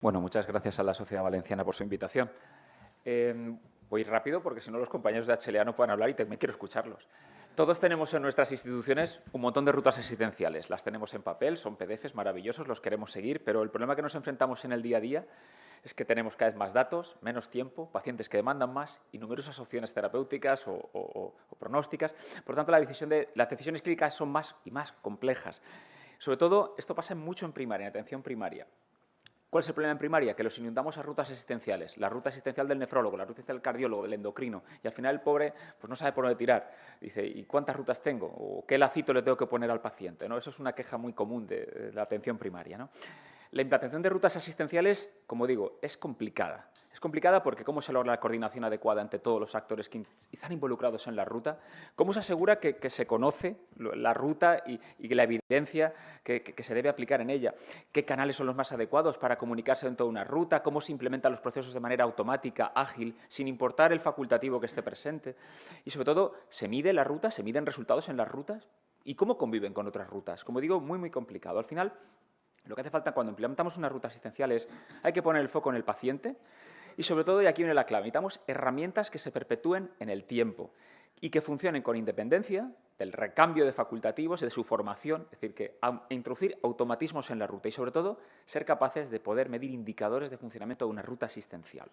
Bueno, muchas gracias a la Sociedad Valenciana por su invitación. Voy rápido porque si no los compañeros de HLA no pueden hablar y también quiero escucharlos. Todos tenemos en nuestras instituciones un montón de rutas asistenciales. Las tenemos en papel, son PDFs maravillosos, los queremos seguir, pero el problema que nos enfrentamos en el día a día es que tenemos cada vez más datos, menos tiempo, pacientes que demandan más y numerosas opciones terapéuticas o pronósticas. Por lo tanto, las decisiones clínicas son más y más complejas. Sobre todo, esto pasa mucho en primaria, en atención primaria. ¿Cuál es el problema en primaria? Que los inundamos a rutas asistenciales. La ruta asistencial del nefrólogo, la ruta del cardiólogo, del endocrino. Y al final el pobre pues no sabe por dónde tirar. Dice, ¿y cuántas rutas tengo? ¿O qué lacito le tengo que poner al paciente? ¿No? Eso es una queja muy común de la atención primaria, ¿no? La implantación de rutas asistenciales, como digo, es complicada. Es complicada porque cómo se logra la coordinación adecuada entre todos los actores que están involucrados en la ruta, cómo se asegura que se conoce la ruta y la evidencia que se debe aplicar en ella, qué canales son los más adecuados para comunicarse dentro de una ruta, cómo se implementan los procesos de manera automática, ágil, sin importar el facultativo que esté presente. Y sobre todo, se mide la ruta, se miden resultados en las rutas y cómo conviven con otras rutas. Como digo, muy, muy complicado. Al final, lo que hace falta cuando implementamos una ruta asistencial es hay que poner el foco en el paciente y sobre todo, y aquí viene la clave, necesitamos herramientas que se perpetúen en el tiempo y que funcionen con independencia del recambio de facultativos y de su formación, es decir, que introducir automatismos en la ruta y sobre todo ser capaces de poder medir indicadores de funcionamiento de una ruta asistencial.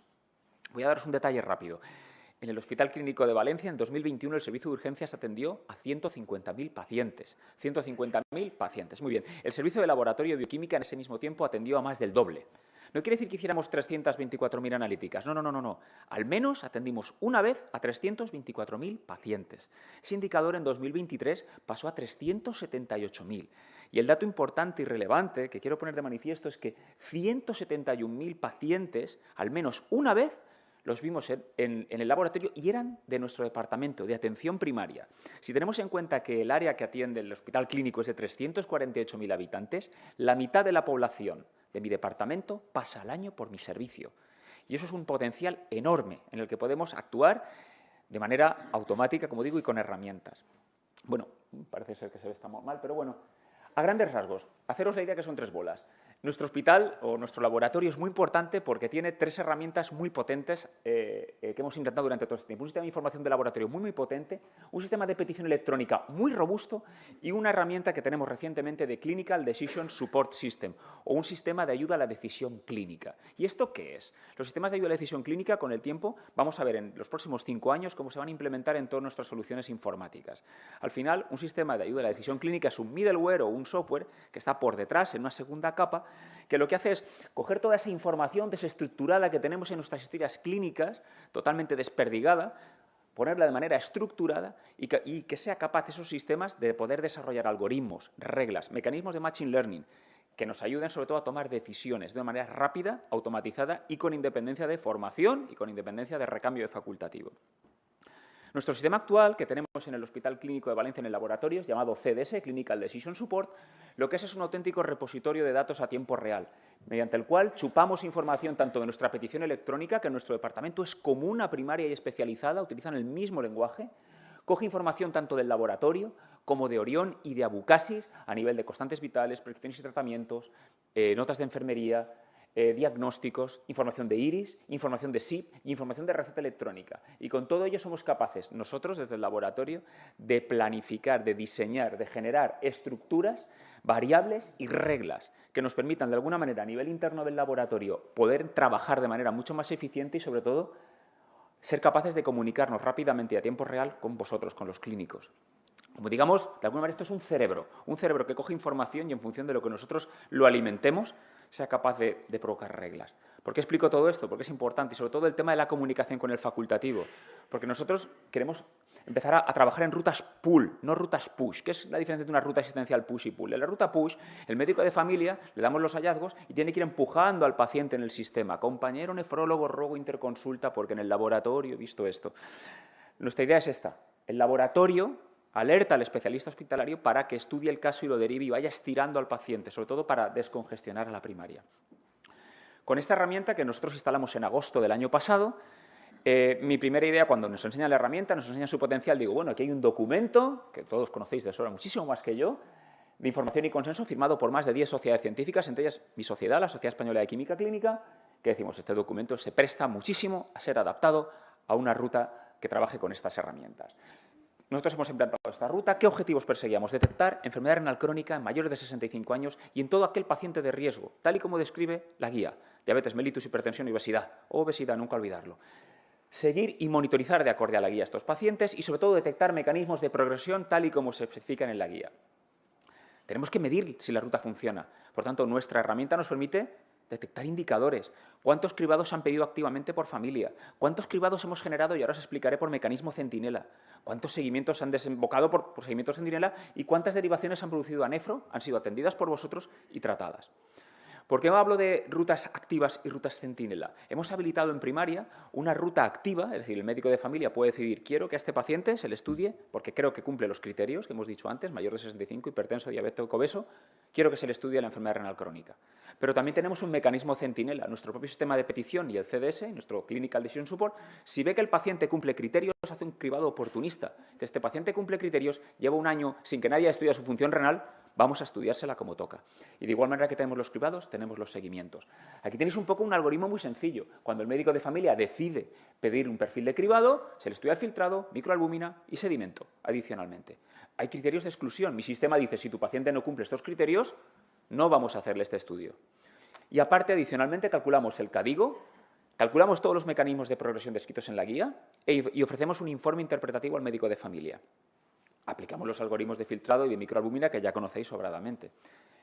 Voy a daros un detalle rápido. En el Hospital Clínico de Valencia, en 2021, el servicio de urgencias atendió a 150.000 pacientes. 150.000 pacientes. Muy bien. El servicio de laboratorio de bioquímica en ese mismo tiempo atendió a más del doble. No quiere decir que hiciéramos 324.000 analíticas. No, no, no, no, no. Al menos atendimos una vez a 324.000 pacientes. Ese indicador en 2023 pasó a 378.000. Y el dato importante y relevante que quiero poner de manifiesto es que 171.000 pacientes, al menos una vez, los vimos en el laboratorio y eran de nuestro departamento de atención primaria. Si tenemos en cuenta que el área que atiende el hospital clínico es de 348.000 habitantes, la mitad de la población de mi departamento pasa al año por mi servicio. Y eso es un potencial enorme en el que podemos actuar de manera automática, como digo, y con herramientas. Bueno, parece ser que se ve está mal, pero bueno, a grandes rasgos, haceros la idea que son 3 bolas. Nuestro hospital o nuestro laboratorio es muy importante porque tiene 3 herramientas muy potentes que hemos intentado durante todo este tiempo. Un sistema de información de laboratorio muy, muy potente, un sistema de petición electrónica muy robusto y una herramienta que tenemos recientemente de Clinical Decision Support System o un sistema de ayuda a la decisión clínica. ¿Y esto qué es? Los sistemas de ayuda a la decisión clínica, con el tiempo, vamos a ver en los próximos 5 años cómo se van a implementar en todas nuestras soluciones informáticas. Al final, un sistema de ayuda a la decisión clínica es un middleware o un software que está por detrás, en una segunda capa, que lo que hace es coger toda esa información desestructurada que tenemos en nuestras historias clínicas, totalmente desperdigada, ponerla de manera estructurada y que sea capaz esos sistemas de poder desarrollar algoritmos, reglas, mecanismos de machine learning que nos ayuden sobre todo a tomar decisiones de una manera rápida, automatizada y con independencia de formación y con independencia de recambio de facultativo. Nuestro sistema actual, que tenemos en el Hospital Clínico de Valencia en el laboratorio, llamado CDS, Clinical Decision Support, lo que es un auténtico repositorio de datos a tiempo real, mediante el cual chupamos información tanto de nuestra petición electrónica, que en nuestro departamento es común a primaria y especializada, utilizan el mismo lenguaje, coge información tanto del laboratorio como de Orión y de Abucasis a nivel de constantes vitales, prescripciones y tratamientos, notas de enfermería, diagnósticos, información de iris, información de SIP y información de receta electrónica. Y con todo ello somos capaces, nosotros desde el laboratorio, de planificar, de diseñar, de generar estructuras, variables y reglas que nos permitan de alguna manera a nivel interno del laboratorio poder trabajar de manera mucho más eficiente y sobre todo ser capaces de comunicarnos rápidamente y a tiempo real con vosotros, con los clínicos. Como digamos, de alguna manera esto es un cerebro que coge información y en función de lo que nosotros lo alimentemos, sea capaz de provocar reglas. ¿Por qué explico todo esto? Porque es importante y sobre todo el tema de la comunicación con el facultativo. Porque nosotros queremos empezar a trabajar en rutas pull, no rutas push. ¿Qué es la diferencia entre una ruta asistencial push y pull? En la ruta push, el médico de familia le damos los hallazgos y tiene que ir empujando al paciente en el sistema. Compañero nefrólogo, ruego interconsulta porque en el laboratorio he visto esto. Nuestra idea es esta. El laboratorio alerta al especialista hospitalario para que estudie el caso y lo derive y vaya estirando al paciente, sobre todo para descongestionar a la primaria. Con esta herramienta que nosotros instalamos en agosto del año pasado, mi primera idea cuando nos enseñan la herramienta, nos enseñan su potencial, digo, bueno, aquí hay un documento, que todos conocéis de sobra muchísimo más que yo, de información y consenso firmado por más de 10 sociedades científicas, entre ellas mi sociedad, la Sociedad Española de Química Clínica, que decimos, este documento se presta muchísimo a ser adaptado a una ruta que trabaje con estas herramientas. Nosotros hemos implantado esta ruta. ¿Qué objetivos perseguíamos? Detectar enfermedad renal crónica en mayores de 65 años y en todo aquel paciente de riesgo, tal y como describe la guía. Diabetes mellitus, hipertensión y obesidad. O obesidad, nunca olvidarlo. Seguir y monitorizar de acuerdo a la guía a estos pacientes y, sobre todo, detectar mecanismos de progresión tal y como se especifican en la guía. Tenemos que medir si la ruta funciona. Por tanto, nuestra herramienta nos permite detectar indicadores. ¿Cuántos cribados se han pedido activamente por familia? ¿Cuántos cribados hemos generado? Y ahora os explicaré por mecanismo centinela. ¿Cuántos seguimientos han desembocado por seguimientos centinela? ¿Y cuántas derivaciones han producido a nefro? Han sido atendidas por vosotros y tratadas. ¿Por qué hablo de rutas activas y rutas centinela? Hemos habilitado en primaria una ruta activa, es decir, el médico de familia puede decidir, quiero que a este paciente se le estudie, porque creo que cumple los criterios que hemos dicho antes, mayor de 65, hipertenso, diabético, obeso, quiero que se le estudie la enfermedad renal crónica. Pero también tenemos un mecanismo centinela, nuestro propio sistema de petición y el CDS, nuestro Clinical Decision Support, si ve que el paciente cumple criterios, hace un cribado oportunista. Este paciente cumple criterios, lleva un año sin que nadie haya estudiado su función renal, vamos a estudiársela como toca. Y de igual manera que tenemos los cribados, tenemos los seguimientos. Aquí tenéis un poco un algoritmo muy sencillo. Cuando el médico de familia decide pedir un perfil de cribado, se le estudia el filtrado, microalbúmina y sedimento, adicionalmente. Hay criterios de exclusión. Mi sistema dice, si tu paciente no cumple estos criterios, no vamos a hacerle este estudio. Y aparte, adicionalmente, calculamos el CADIGO, calculamos todos los mecanismos de progresión descritos en la guía y ofrecemos un informe interpretativo al médico de familia. Aplicamos los algoritmos de filtrado y de microalbúmina que ya conocéis sobradamente.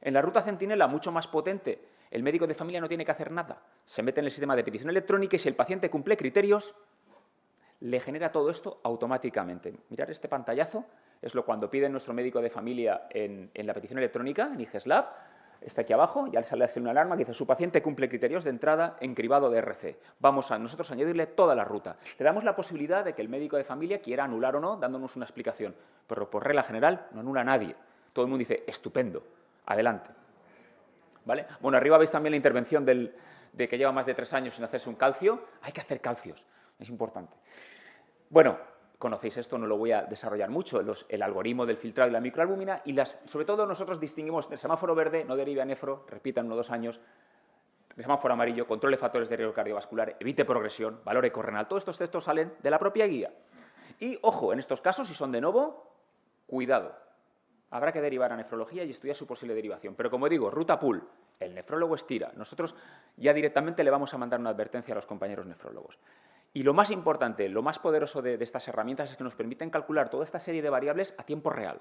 En la ruta centinela, mucho más potente, el médico de familia no tiene que hacer nada. Se mete en el sistema de petición electrónica y si el paciente cumple criterios, le genera todo esto automáticamente. Mirad este pantallazo, es lo cuando pide nuestro médico de familia en la petición electrónica, en IGESLab, está aquí abajo, ya sale una alarma que dice su paciente cumple criterios de entrada en cribado de RC. Vamos a nosotros añadirle toda la ruta. Le damos la posibilidad de que el médico de familia quiera anular o no, dándonos una explicación. Pero por regla general no anula a nadie. Todo el mundo dice, estupendo, adelante. ¿Vale? Bueno, arriba veis también la intervención de que lleva más de 3 años sin hacerse un calcio. Hay que hacer calcios, es importante. Bueno, conocéis esto, no lo voy a desarrollar mucho, el algoritmo del filtrado y la microalbúmina y sobre todo nosotros distinguimos el semáforo verde, no derive a nefro, repitan 1 o 2 años, el semáforo amarillo, controle factores de riesgo cardiovascular, evite progresión, valor ecorrenal, todos estos textos salen de la propia guía. Y, ojo, en estos casos, si son de nuevo, cuidado, habrá que derivar a nefrología y estudiar su posible derivación. Pero como digo, ruta pool, el nefrólogo estira, nosotros ya directamente le vamos a mandar una advertencia a los compañeros nefrólogos. Y lo más importante, lo más poderoso de estas herramientas es que nos permiten calcular toda esta serie de variables a tiempo real.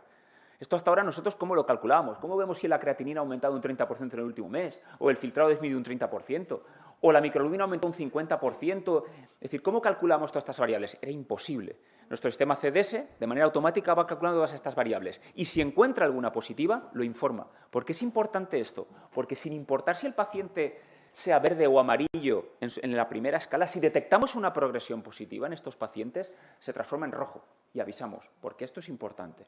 Esto hasta ahora nosotros, ¿cómo lo calculamos? ¿Cómo vemos si la creatinina ha aumentado un 30% en el último mes? ¿O el filtrado ha disminuido un 30%? ¿O la microalbúmina ha aumentado un 50%? Es decir, ¿cómo calculamos todas estas variables? Era imposible. Nuestro sistema CDS, de manera automática, va calculando todas estas variables. Y si encuentra alguna positiva, lo informa. ¿Por qué es importante esto? Porque sin importar si el paciente sea verde o amarillo en la primera escala, si detectamos una progresión positiva en estos pacientes, se transforma en rojo y avisamos, porque esto es importante.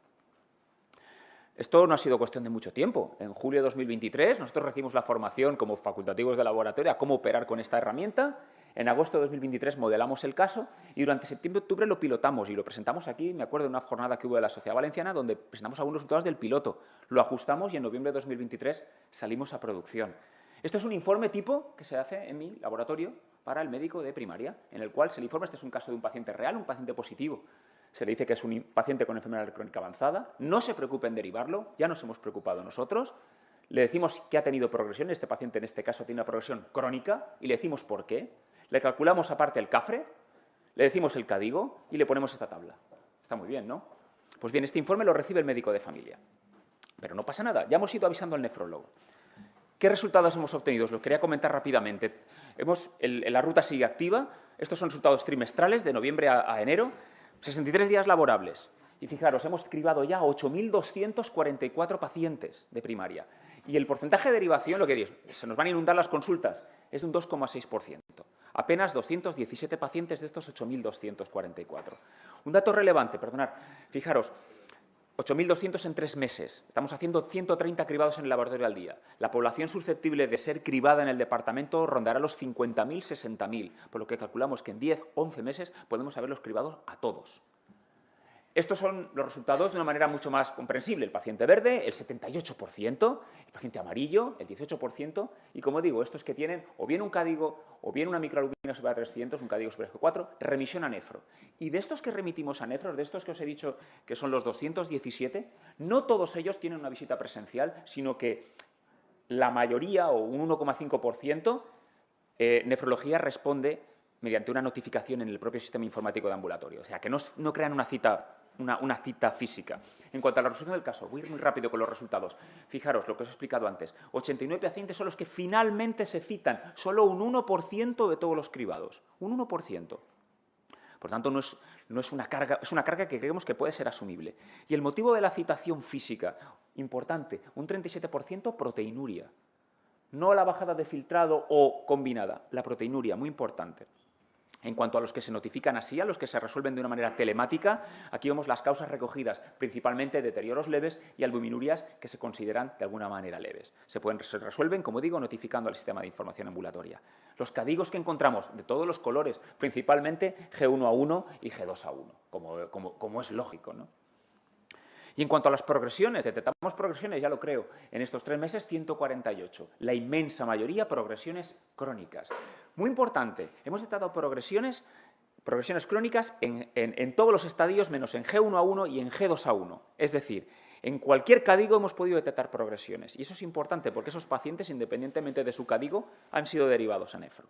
Esto no ha sido cuestión de mucho tiempo. En julio de 2023 nosotros recibimos la formación como facultativos de laboratorio a cómo operar con esta herramienta. En agosto de 2023 modelamos el caso y durante septiembre-octubre lo pilotamos y lo presentamos aquí, me acuerdo de una jornada que hubo de la Sociedad Valenciana donde presentamos algunos resultados del piloto. Lo ajustamos y en noviembre de 2023 salimos a producción. Esto es un informe tipo que se hace en mi laboratorio para el médico de primaria, en el cual se le informa, este es un caso de un paciente real, un paciente positivo. Se le dice que es un paciente con enfermedad crónica avanzada, no se preocupe en derivarlo, ya nos hemos preocupado nosotros, le decimos que ha tenido progresión, este paciente en este caso tiene una progresión crónica y le decimos por qué, le calculamos aparte el CAFRE, le decimos el CADIGO y le ponemos esta tabla. Está muy bien, ¿no? Pues bien, este informe lo recibe el médico de familia, pero no pasa nada, ya hemos ido avisando al nefrólogo. ¿Qué resultados hemos obtenido? Os lo quería comentar rápidamente. La ruta sigue activa, estos son resultados trimestrales de noviembre a enero, 63 días laborables. Y fijaros, hemos cribado ya 8.244 pacientes de primaria. Y el porcentaje de derivación, lo que diréis, se nos van a inundar las consultas, es de un 2,6%. Apenas 217 pacientes de estos 8.244. Un dato relevante, perdonad, fijaros, 8.200 en 3 meses. Estamos haciendo 130 cribados en el laboratorio al día. La población susceptible de ser cribada en el departamento rondará los 50.000, 60.000, por lo que calculamos que en 10, 11 meses podemos haberlos cribados a todos. Estos son los resultados de una manera mucho más comprensible. El paciente verde, el 78%, el paciente amarillo, el 18%, y como digo, estos que tienen o bien un CADIGO o bien una microalbuminina superior a 300, un CADIGO superior a 4, remisión a nefro. Y de estos que remitimos a nefro, de estos que os he dicho que son los 217, no todos ellos tienen una visita presencial, sino que la mayoría, o un 1,5%, nefrología responde mediante una notificación en el propio sistema informático de ambulatorio. O sea, que no crean una cita física. En cuanto a la resolución del caso, voy a ir muy rápido con los resultados. Fijaros lo que os he explicado antes. 89 pacientes son los que finalmente se citan. Solo un 1% de todos los cribados. Un 1%. Por tanto, no es una carga, es una carga que creemos que puede ser asumible. Y el motivo de la citación física, importante, un 37% proteinuria. No la bajada de filtrado o combinada, la proteinuria, muy importante. En cuanto a los que se notifican así, a los que se resuelven de una manera telemática, aquí vemos las causas recogidas, principalmente deterioros leves y albuminurias que se consideran de alguna manera leves. Se resuelven, como digo, notificando al sistema de información ambulatoria. Los CADIGOs que encontramos de todos los colores, principalmente G1A1 y G2A1, como es lógico, ¿no? Y en cuanto a las progresiones, detectamos progresiones, ya lo creo, en estos 3 meses 148, la inmensa mayoría progresiones crónicas. Muy importante, hemos detectado progresiones crónicas en todos los estadios menos en G1A1 y en G2A1. Es decir, en cualquier CADIGO hemos podido detectar progresiones. Y eso es importante porque esos pacientes, independientemente de su CADIGO, han sido derivados a nefro.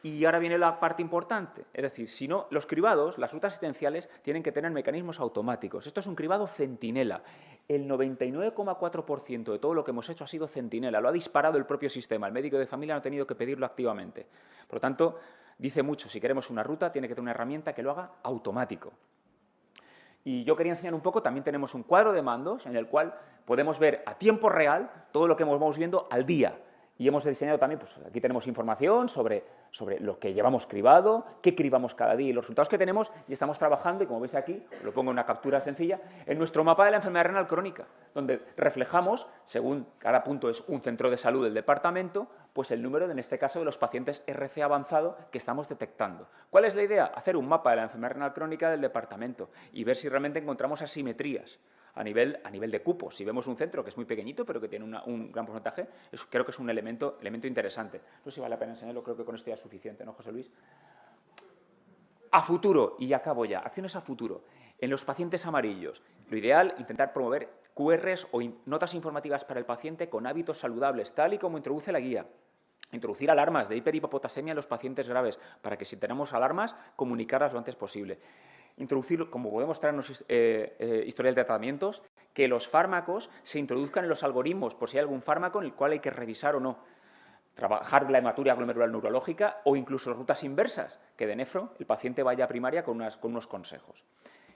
Y ahora viene la parte importante, es decir, si no, los cribados, las rutas asistenciales, tienen que tener mecanismos automáticos. Esto es un cribado centinela. El 99,4% de todo lo que hemos hecho ha sido centinela, lo ha disparado el propio sistema. El médico de familia no ha tenido que pedirlo activamente. Por lo tanto, dice mucho, si queremos una ruta, tiene que tener una herramienta que lo haga automático. Y yo quería enseñar un poco, también tenemos un cuadro de mandos en el cual podemos ver a tiempo real todo lo que vamos viendo al día. Y hemos diseñado también, pues aquí tenemos información sobre lo que llevamos cribado, qué cribamos cada día y los resultados que tenemos, y estamos trabajando, y como veis aquí, lo pongo en una captura sencilla, en nuestro mapa de la enfermedad renal crónica, donde reflejamos, según cada punto es un centro de salud del departamento, pues el número, en este caso, de los pacientes RC avanzado que estamos detectando. ¿Cuál es la idea? Hacer un mapa de la enfermedad renal crónica del departamento y ver si realmente encontramos asimetrías a nivel de cupos. Si vemos un centro que es muy pequeñito, pero que tiene un gran porcentaje, creo que es un elemento interesante. No sé si vale la pena enseñarlo, creo que con esto ya es suficiente, ¿no, José Luis? A futuro, y acabo ya, acciones a futuro. En los pacientes amarillos, lo ideal, intentar promover QRs o notas informativas para el paciente con hábitos saludables, tal y como introduce la guía. Introducir alarmas de hiperhipopotasemia en los pacientes graves, para que si tenemos alarmas, comunicarlas lo antes posible. Introducir, como podemos traernos historial de tratamientos, que los fármacos se introduzcan en los algoritmos, por si hay algún fármaco en el cual hay que revisar o no. Trabajar la hematuria glomerular neurológica o incluso rutas inversas, que de nefro el paciente vaya a primaria con unos consejos.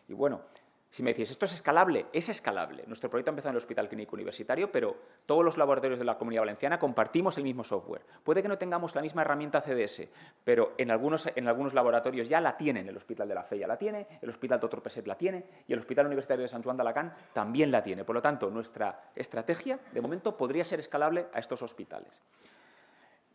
Y bueno, si me decís, ¿esto es escalable? Es escalable. Nuestro proyecto empezó en el Hospital Clínico Universitario, pero todos los laboratorios de la Comunidad Valenciana compartimos el mismo software. Puede que no tengamos la misma herramienta CDS, pero en algunos laboratorios ya la tienen. El Hospital de la Fe ya la tiene, el Hospital Dr. Peset la tiene y el Hospital Universitario de Sant Joan d'Alacant también la tiene. Por lo tanto, nuestra estrategia, de momento, podría ser escalable a estos hospitales.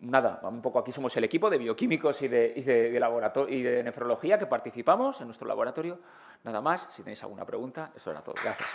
Nada, un poco aquí somos el equipo de bioquímicos y de nefrología que participamos en nuestro laboratorio. Nada más, si tenéis alguna pregunta, eso era todo. Gracias.